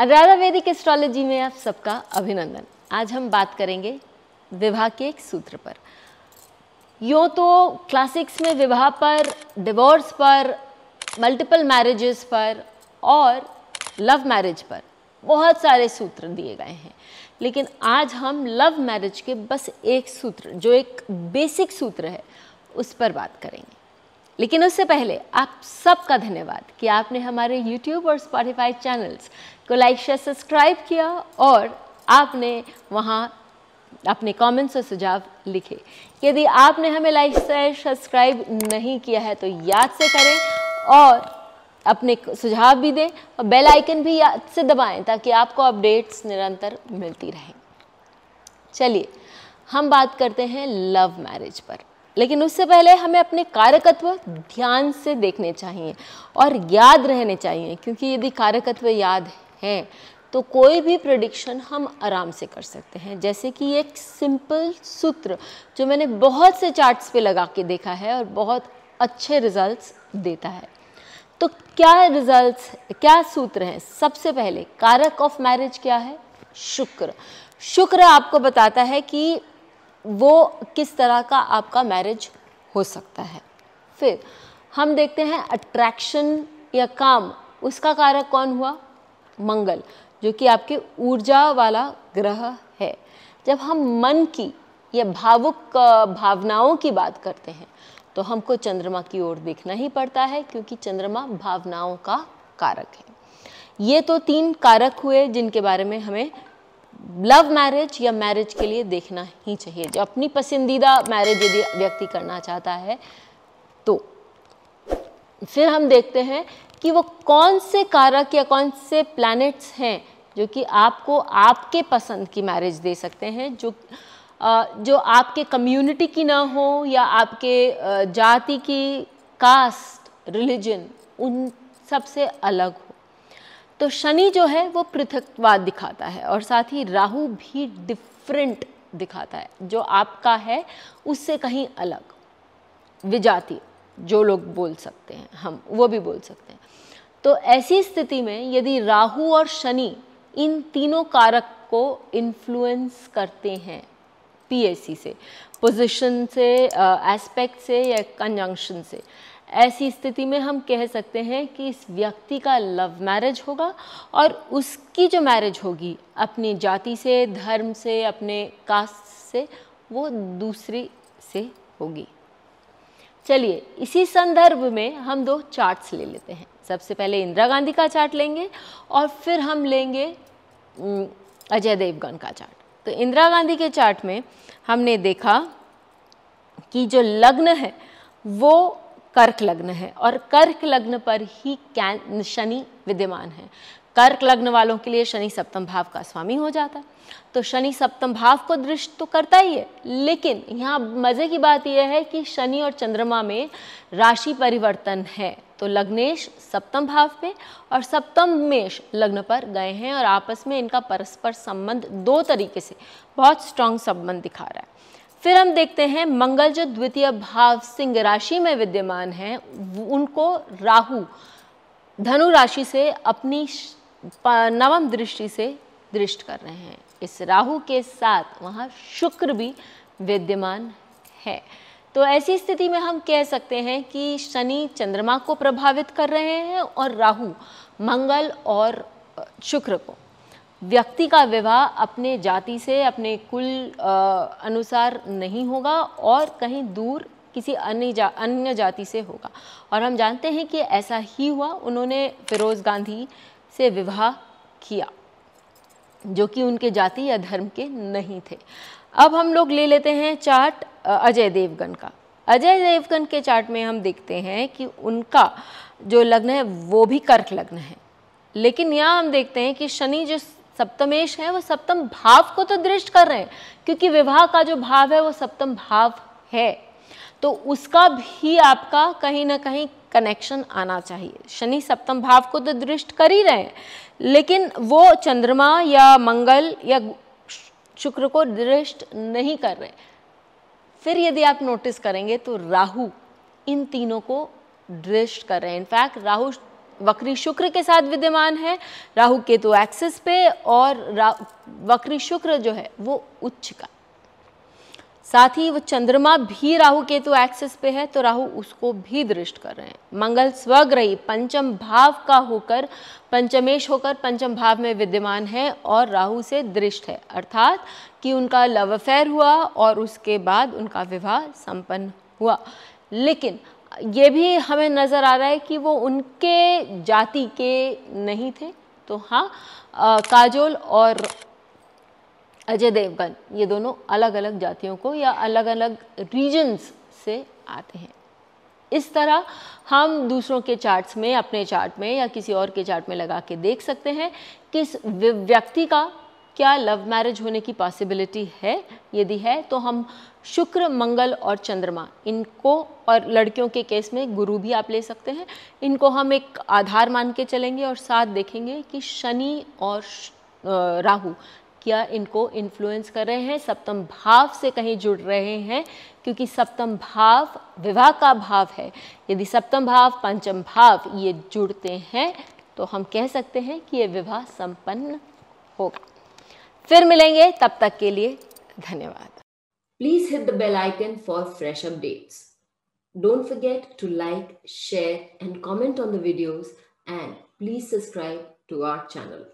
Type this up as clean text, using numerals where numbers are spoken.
अनुराधा वैदिक एस्ट्रोलॉजी में आप सबका अभिनंदन। आज हम बात करेंगे विवाह के एक सूत्र पर। यूँ तो क्लासिक्स में विवाह पर, डिवोर्स पर, मल्टीपल मैरिजेस पर और लव मैरिज पर बहुत सारे सूत्र दिए गए हैं, लेकिन आज हम लव मैरिज के बस एक सूत्र, जो एक बेसिक सूत्र है, उस पर बात करेंगे। लेकिन उससे पहले आप सबका धन्यवाद कि आपने हमारे YouTube और Spotify चैनल्स को लाइक, शेयर, सब्सक्राइब किया और आपने वहाँ अपने कमेंट्स और सुझाव लिखे। यदि आपने हमें लाइक, शेयर, सब्सक्राइब नहीं किया है तो याद से करें और अपने सुझाव भी दें और बेल आइकन भी याद से दबाएं ताकि आपको अपडेट्स निरंतर मिलती रहें। चलिए हम बात करते हैं लव मैरिज पर, लेकिन उससे पहले हमें अपने कारकत्व ध्यान से देखने चाहिए और याद रहने चाहिए, क्योंकि यदि कारकत्व याद हैं तो कोई भी प्रेडिक्शन हम आराम से कर सकते हैं। जैसे कि एक सिंपल सूत्र जो मैंने बहुत से चार्ट्स पे लगा के देखा है और बहुत अच्छे रिजल्ट्स देता है। तो क्या रिजल्ट्स, क्या सूत्र हैं? सबसे पहले कारक ऑफ मैरिज क्या है? शुक्र। शुक्र आपको बताता है कि वो किस तरह का आपका मैरिज हो सकता है। फिर हम देखते हैं अट्रैक्शन या काम, उसका कारक कौन हुआ? मंगल, जो कि आपके ऊर्जा वाला ग्रह है। जब हम मन की या भावुक भावनाओं की बात करते हैं तो हमको चंद्रमा की ओर देखना ही पड़ता है, क्योंकि चंद्रमा भावनाओं का कारक है। ये तो 3 कारक हुए जिनके बारे में हमें लव मैरिज या मैरिज के लिए देखना ही चाहिए। जो अपनी पसंदीदा मैरिज यदि व्यक्ति करना चाहता है तो फिर हम देखते हैं कि वो कौन से कारक या कौन से प्लैनेट्स हैं जो कि आपको आपके पसंद की मैरिज दे सकते हैं, जो आपके कम्युनिटी की ना हो या आपके जाति की, कास्ट, रिलीजन, उन सब से अलग हो। तो शनि जो है वो पृथकवाद दिखाता है और साथ ही राहु भी डिफरेंट दिखाता है, जो आपका है उससे कहीं अलग, विजातीय जो लोग बोल सकते हैं, हम वो भी बोल सकते हैं। तो ऐसी स्थिति में यदि राहु और शनि इन तीनों कारक को इन्फ्लुएंस करते हैं पीएसी से, पोजीशन से, एस्पेक्ट से या कंजंक्शन से, ऐसी स्थिति में हम कह सकते हैं कि इस व्यक्ति का लव मैरिज होगा और उसकी जो मैरिज होगी अपनी जाति से, धर्म से, अपने कास्ट से, वो दूसरी से होगी। चलिए इसी संदर्भ में हम 2 चार्ट्स ले लेते हैं। सबसे पहले इंदिरा गांधी का चार्ट लेंगे और फिर हम लेंगे अजय देवगन का चार्ट। तो इंदिरा गांधी के चार्ट में हमने देखा कि जो लग्न है वो कर्क लग्न है और कर्क लग्न पर ही शनि विद्यमान है। कर्क लग्न वालों के लिए शनि सप्तम भाव का स्वामी हो जाता है, तो शनि सप्तम भाव को दृष्ट तो करता ही है, लेकिन यहाँ मज़े की बात यह है कि शनि और चंद्रमा में राशि परिवर्तन है। तो लग्नेश सप्तम भाव पे और सप्तम मेष लग्न पर गए हैं और आपस में इनका परस्पर संबंध 2 तरीके से बहुत स्ट्रॉन्ग संबंध दिखा रहा है। फिर हम देखते हैं मंगल जो द्वितीय भाव सिंह राशि में विद्यमान है, उनको राहु धनु राशि से अपनी 9वीं दृष्टि से दृष्ट कर रहे हैं। इस राहु के साथ वहाँ शुक्र भी विद्यमान है। तो ऐसी स्थिति में हम कह सकते हैं कि शनि चंद्रमा को प्रभावित कर रहे हैं और राहु मंगल और शुक्र को। व्यक्ति का विवाह अपने जाति से, अपने कुल अनुसार नहीं होगा और कहीं दूर किसी अन्य जाति से होगा। और हम जानते हैं कि ऐसा ही हुआ, उन्होंने फिरोज गांधी से विवाह किया जो कि उनके जाति या धर्म के नहीं थे। अब हम लोग ले लेते हैं चार्ट अजय देवगन का। अजय देवगन के चार्ट में हम देखते हैं कि उनका जो लग्न है वो भी कर्क लग्न है, लेकिन यहाँ हम देखते हैं कि शनि जो सप्तमेश है वो सप्तम भाव को तो दृष्ट कर रहे हैं, क्योंकि विवाह का जो भाव है वो सप्तम भाव है, तो उसका भी आपका कहीं ना कहीं कनेक्शन आना चाहिए। शनि सप्तम भाव को तो दृष्ट कर ही रहे हैं, लेकिन वो चंद्रमा या मंगल या शुक्र को दृष्ट नहीं कर रहे। फिर यदि आप नोटिस करेंगे तो राहु इन तीनों को दृष्ट कर रहे हैं। इनफैक्ट राहु वक्री शुक्र के साथ विद्यमान है, राहु केतु एक्सिस पे, और वक्री शुक्र जो है वो उच्च का, साथ ही वो चंद्रमा भी राहु केतु एक्सिस पे है, तो राहु उसको भी दृष्ट कर रहे हैं। मंगल स्वग्रही पंचम भाव का होकर, पंचमेश होकर पंचम भाव में विद्यमान है और राहु से दृष्ट है, अर्थात कि उनका लव अफेयर हुआ और उसके बाद उनका विवाह संपन्न हुआ। लेकिन ये भी हमें नज़र आ रहा है कि वो उनके जाति के नहीं थे। तो हाँ, काजोल और अजय देवगन ये दोनों अलग अलग जातियों को या अलग अलग रीजन्स से आते हैं। इस तरह हम दूसरों के चार्ट्स में, अपने चार्ट में या किसी और के चार्ट में लगा के देख सकते हैं कि इस व्यक्ति का क्या लव मैरिज होने की पॉसिबिलिटी है। यदि है तो हम शुक्र, मंगल और चंद्रमा इनको, और लड़कियों के केस में गुरु भी आप ले सकते हैं, इनको हम एक आधार मान के चलेंगे और साथ देखेंगे कि शनि और राहु क्या इनको इन्फ्लुएंस कर रहे हैं, सप्तम भाव से कहीं जुड़ रहे हैं, क्योंकि सप्तम भाव विवाह का भाव है। यदि सप्तम भाव, पंचम भाव ये जुड़ते हैं तो हम कह सकते हैं कि ये विवाह संपन्न होगा। फिर मिलेंगे, तब तक के लिए धन्यवाद। Please hit the bell icon for fresh updates. Don't forget to like, share and comment on the videos, and please subscribe to our channel.